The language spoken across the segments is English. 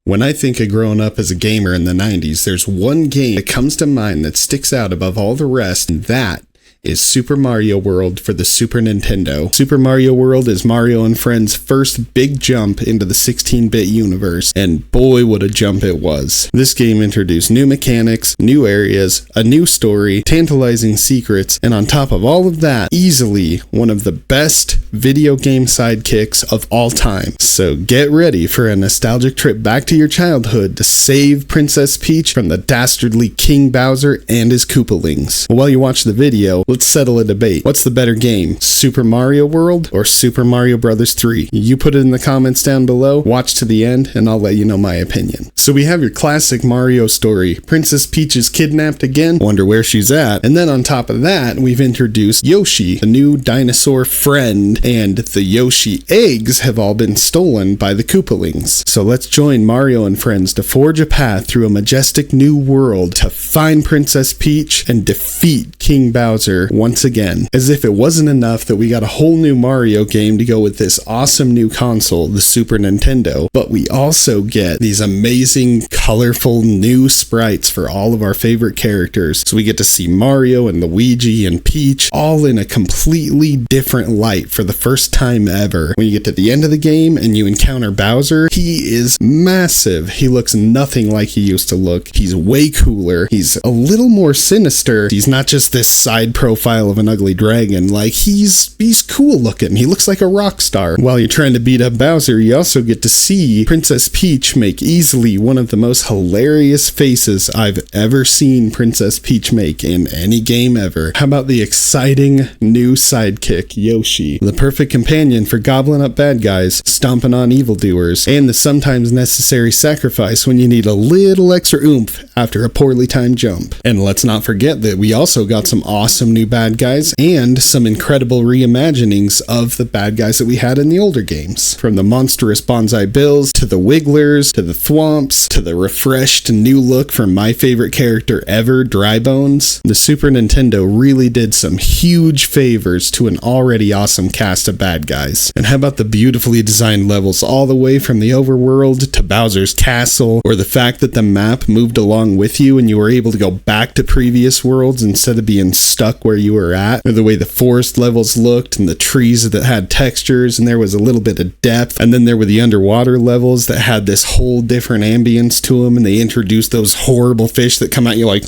When I think of growing up as a gamer in the 90s, there's one game that comes to mind that sticks out above all the rest, and that is Super Mario World for the Super Nintendo. Super Mario World is Mario and Friends' first big jump into the 16-bit universe, and boy, what a jump it was. This game introduced new mechanics, new areas, a new story, tantalizing secrets, and on top of all of that, easily one of the best video game sidekicks of all time. So get ready for a nostalgic trip back to your childhood to save Princess Peach from the dastardly King Bowser and his Koopalings. While you watch the video, let's settle a debate. What's the better game, Super Mario World or Super Mario Bros. 3? You put it in the comments down below, watch to the end, and I'll let you know my opinion. So we have your classic Mario story. Princess Peach is kidnapped again, wonder where she's at, and then on top of that, we've introduced Yoshi, the new dinosaur friend, and the Yoshi eggs have all been stolen by the Koopalings. So let's join Mario and friends to forge a path through a majestic new world to find Princess Peach and defeat King Bowser once again. As if it wasn't enough that we got a whole new Mario game to go with this awesome new console, the Super Nintendo, but we also get these amazing, colorful new sprites for all of our favorite characters. So we get to see Mario and Luigi and Peach all in a completely different light for the first time ever. When you get to the end of the game and you encounter Bowser, he is massive. He looks nothing like he used to look. He's way cooler. He's a little more sinister. He's not just this side profile of an ugly dragon. Like, he's cool looking. He looks like a rock star. While you're trying to beat up Bowser, you also get to see Princess Peach make easily one of the most hilarious faces I've ever seen Princess Peach make in any game ever. How about the exciting new sidekick, Yoshi? The perfect companion for gobbling up bad guys, stomping on evildoers, and the sometimes necessary sacrifice when you need a little extra oomph after a poorly timed jump. And let's not forget that we also got some awesome new bad guys and some incredible reimaginings of the bad guys that we had in the older games. From the monstrous Bonsai Bills, to the Wigglers, to the Thwomps, to the refreshed new look from my favorite character ever, Dry Bones. The Super Nintendo really did some huge favors to an already awesome cast of bad guys. And how about the beautifully designed levels all the way from the overworld to Bowser's castle, or the fact that the map moved along with you and you were able to go back to previous worlds instead of being stuck where you were at, or the way the forest levels looked and the trees that had textures and there was a little bit of depth, and then there were the underwater levels that had this whole different ambience to them, and they introduced those horrible fish that come at you like,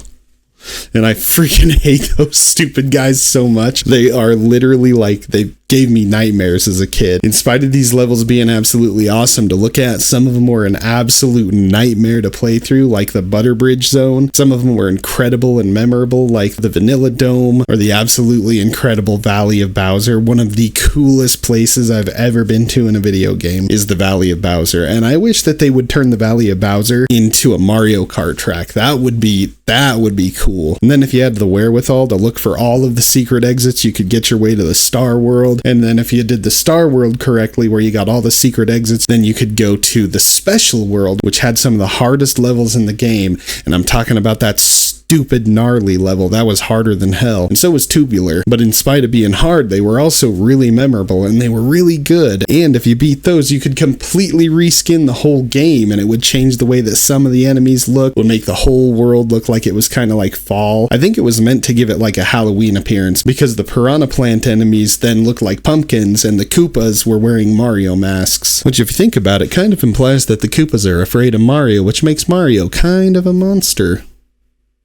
and I freaking hate those stupid guys so much. They are literally like, they gave me nightmares as a kid. In spite of these levels being absolutely awesome to look at, some of them were an absolute nightmare to play through, like the Butterbridge Zone. Some of them were incredible and memorable, like the Vanilla Dome or the absolutely incredible Valley of Bowser. One of the coolest places I've ever been to in a video game is the Valley of Bowser, and I wish that they would turn the Valley of Bowser into a Mario Kart track. That would be cool. And then if you had the wherewithal to look for all of the secret exits, you could get your way to the Star World. And then if you did the Star World correctly, where you got all the secret exits, then you could go to the Special World, which had some of the hardest levels in the game. And I'm talking about that stupid gnarly level. That was harder than hell. And so was Tubular. But in spite of being hard, they were also really memorable and they were really good. And if you beat those, you could completely reskin the whole game and it would change the way that some of the enemies look, would make the whole world look like it was kind of like fall. I think it was meant to give it like a Halloween appearance, because the Piranha Plant enemies then looked like pumpkins and the Koopas were wearing Mario masks. Which, if you think about it, kind of implies that the Koopas are afraid of Mario, which makes Mario kind of a monster.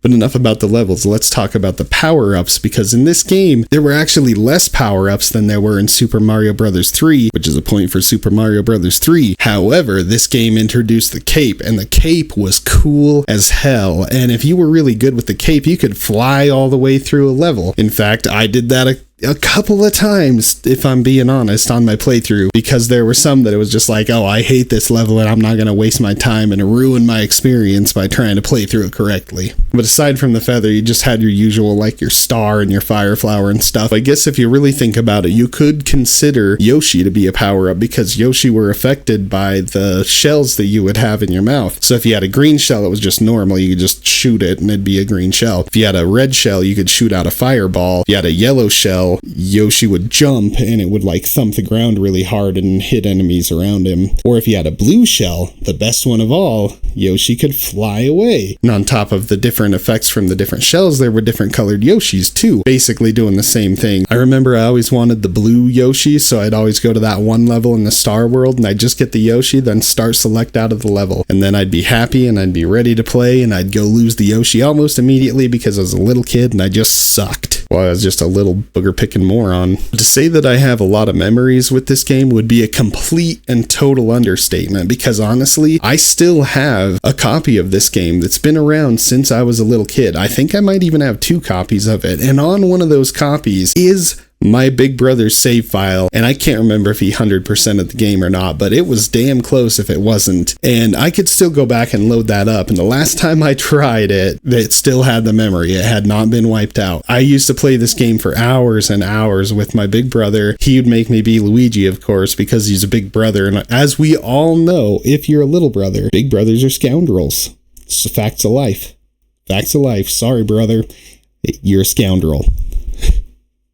But enough about the levels, let's talk about the power-ups, because in this game, there were actually less power-ups than there were in Super Mario Bros. 3, which is a point for Super Mario Bros. 3. However, this game introduced the cape, and the cape was cool as hell, and if you were really good with the cape, you could fly all the way through a level. In fact, I did that a couple of times, if I'm being honest, on my playthrough, because there were some that it was just like, oh, I hate this level and I'm not going to waste my time and ruin my experience by trying to play through it correctly. But aside from the feather, you just had your usual, like your star and your fire flower and stuff. I guess if you really think about it, you could consider Yoshi to be a power-up, because Yoshi were affected by the shells that you would have in your mouth. So if you had a green shell, it was just normal. You could just shoot it and it'd be a green shell. If you had a red shell, you could shoot out a fireball. If you had a yellow shell, shell, Yoshi would jump and it would like thump the ground really hard and hit enemies around him. Or if you had a blue shell, the best one of all, Yoshi could fly away. And on top of the different effects from the different shells, there were different colored Yoshis too, basically doing the same thing. I remember I always wanted the blue Yoshi, so I'd always go to that one level in the Star World and I'd just get the Yoshi, then start select out of the level. And then I'd be happy and I'd be ready to play, and I'd go lose the Yoshi almost immediately because I was a little kid and I just sucked. Well, I was just a little booger picking moron. To say that I have a lot of memories with this game would be a complete and total understatement, because honestly, I still have a copy of this game that's been around since I was a little kid. I think I might even have 2 copies of it, and on one of those copies is my big brother's save file, and I can't remember if he 100% of the game or not, but it was damn close if it wasn't, and I could still go back and load that up, and the last time I tried it, it still had the memory. It had not been wiped out. I used to play this game for hours and hours with my big brother. He would make me be Luigi, of course, because he's a big brother, and as we all know, if you're a little brother, big brothers are scoundrels. It's the facts of life. Facts of life. Sorry, brother. You're a scoundrel.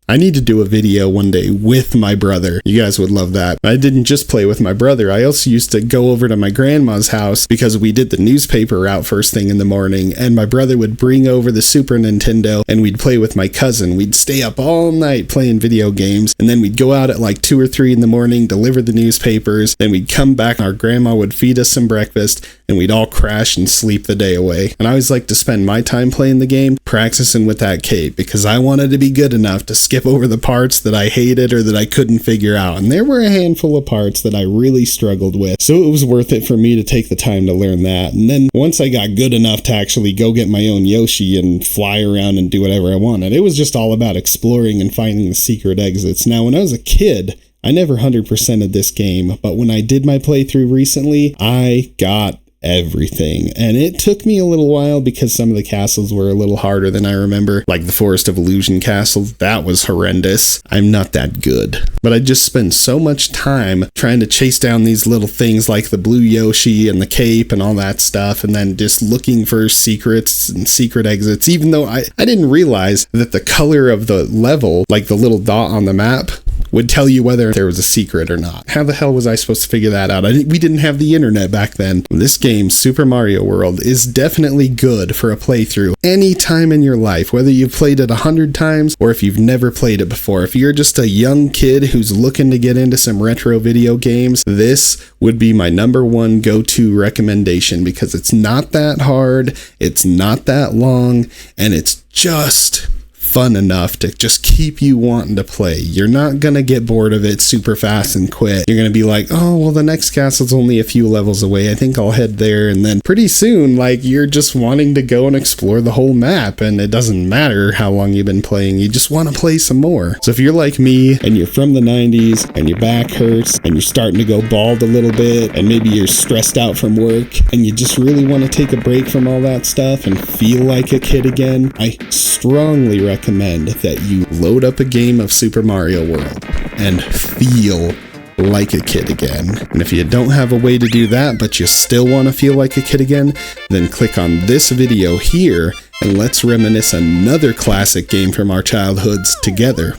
I need to do a video one day with my brother. You guys would love that. I didn't just play with my brother. I also used to go over to my grandma's house because we did the newspaper route first thing in the morning, and my brother would bring over the Super Nintendo and we'd play with my cousin. We'd stay up all night playing video games, and then we'd go out at like 2 or 3 in the morning, deliver the newspapers, then we'd come back, our grandma would feed us some breakfast, and we'd all crash and sleep the day away. And I always like to spend my time playing the game practicing with that cape, because I wanted to be good enough to skip over the parts that I hated or that I couldn't figure out. And there were a handful of parts that I really struggled with, so it was worth it for me to take the time to learn that. And then once I got good enough to actually go get my own Yoshi and fly around and do whatever I wanted, it was just all about exploring and finding the secret exits. Now, when I was a kid, I never 100%ed this game, but when I did my playthrough recently, I got everything, and it took me a little while because some of the castles were a little harder than I remember, like the Forest of Illusion castle. That was horrendous. I'm not that good, but I just spent so much time trying to chase down these little things like the blue Yoshi and the cape and all that stuff, and then just looking for secrets and secret exits, even though I didn't realize that the color of the level, like the little dot on the map, would tell you whether there was a secret or not. How the hell was I supposed to figure that out? We didn't have the internet back then. This game, Super Mario World, is definitely good for a playthrough any time in your life, whether you've played it 100 times or if you've never played it before. If you're just a young kid who's looking to get into some retro video games, this would be my #1 go-to recommendation, because it's not that hard, it's not that long, and it's just fun enough to just keep you wanting to play. You're not gonna get bored of it super fast and quit. You're gonna be like, oh, well, the next castle's only a few levels away, I think I'll head there, and then pretty soon, like, you're just wanting to go and explore the whole map, and it doesn't matter how long you've been playing, you just want to play some more. So if you're like me, and you're from the 90s, and your back hurts, and you're starting to go bald a little bit, and maybe you're stressed out from work, and you just really want to take a break from all that stuff and feel like a kid again, I strongly recommend that you load up a game of Super Mario World and feel like a kid again. And if you don't have a way to do that, but you still want to feel like a kid again, then click on this video here and let's reminisce another classic game from our childhoods together.